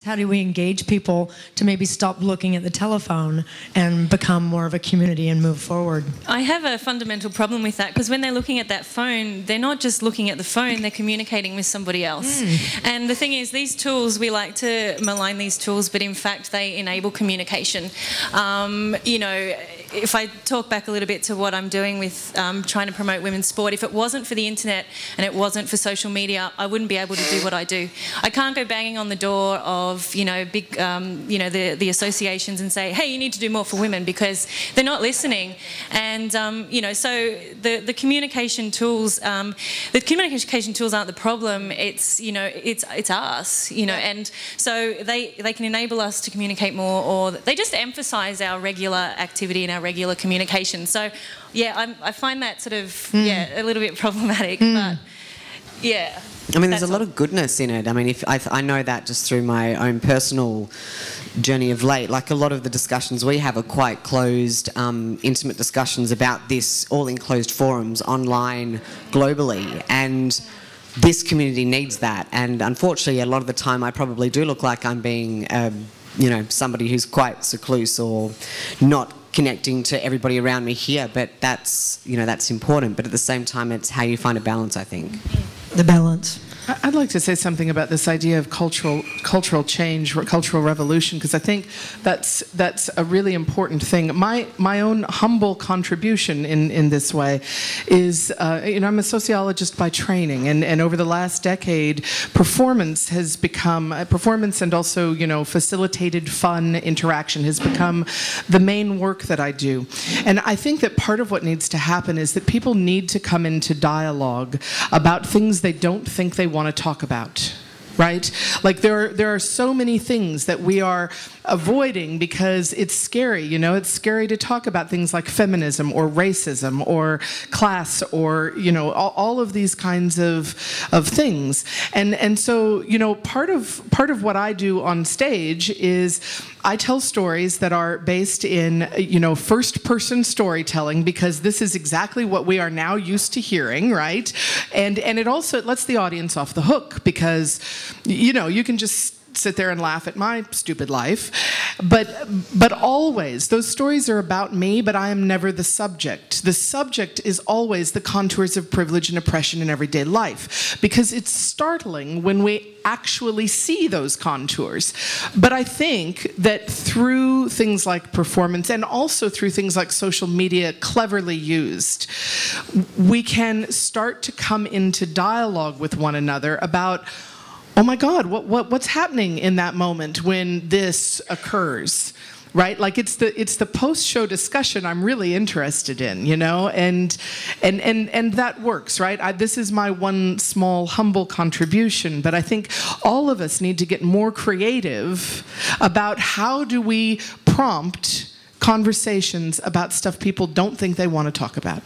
How do we engage people to maybe stop looking at the telephone and become more of a community and move forward? I have a fundamental problem with that, because when they're looking at that phone, they're not just looking at the phone, they're communicating with somebody else. And the thing is, these tools, we like to malign these tools, but in fact they enable communication. You know, if I talk back a little bit to what I'm doing with trying to promote women's sport, if it wasn't for the internet and it wasn't for social media, I wouldn't be able to do what I do. I can't go banging on the door of, you know, big, you know, the associations and say, hey, you need to do more for women, because they're not listening. And, you know, so the communication tools aren't the problem. It's, you know, it's us, you know, and so they can enable us to communicate more, or they just emphasise our regular activity and our regular communication. So, yeah, I find that sort of, yeah, a little bit problematic, but yeah. I mean, there's a lot of goodness in it. I mean, I know that just through my own personal journey of late. Like, a lot of the discussions we have are quite closed, intimate discussions about this, all in closed forums, online, globally, and this community needs that. And unfortunately, a lot of the time I probably do look like I'm being, you know, somebody who's quite secluse or not connecting to everybody around me here, but that's, you know, that's important. But at the same time, it's how you find a balance, I think. The balance. I'd like to say something about this idea of cultural change, or cultural revolution, because I think that's a really important thing. My own humble contribution in this way is, you know, I'm a sociologist by training, and over the last decade, performance has become performance, and also, you know, facilitated fun interaction has become the main work that I do. And I think that part of what needs to happen is that people need to come into dialogue about things they don't think they want to talk about, right? Like, there are so many things that we are avoiding because it's scary, you know? It's scary to talk about things like feminism or racism or class, or, you know, all of these kinds of things. And so, you know, part of what I do on stage is I tell stories that are based in, you know, first-person storytelling, because this is exactly what we are now used to hearing, right? And it also lets the audience off the hook, because, you know, you can just sit there and laugh at my stupid life, but always those stories are about me, but I am never the subject. The subject is always the contours of privilege and oppression in everyday life, because it's startling when we actually see those contours. But I think that through things like performance, and also through things like social media cleverly used, we can start to come into dialogue with one another about, oh my God, what's happening in that moment when this occurs, right? Like, it's the post-show discussion I'm really interested in, you know, and that works, right? This is my one small humble contribution, but I think all of us need to get more creative about how do we prompt conversations about stuff people don't think they want to talk about.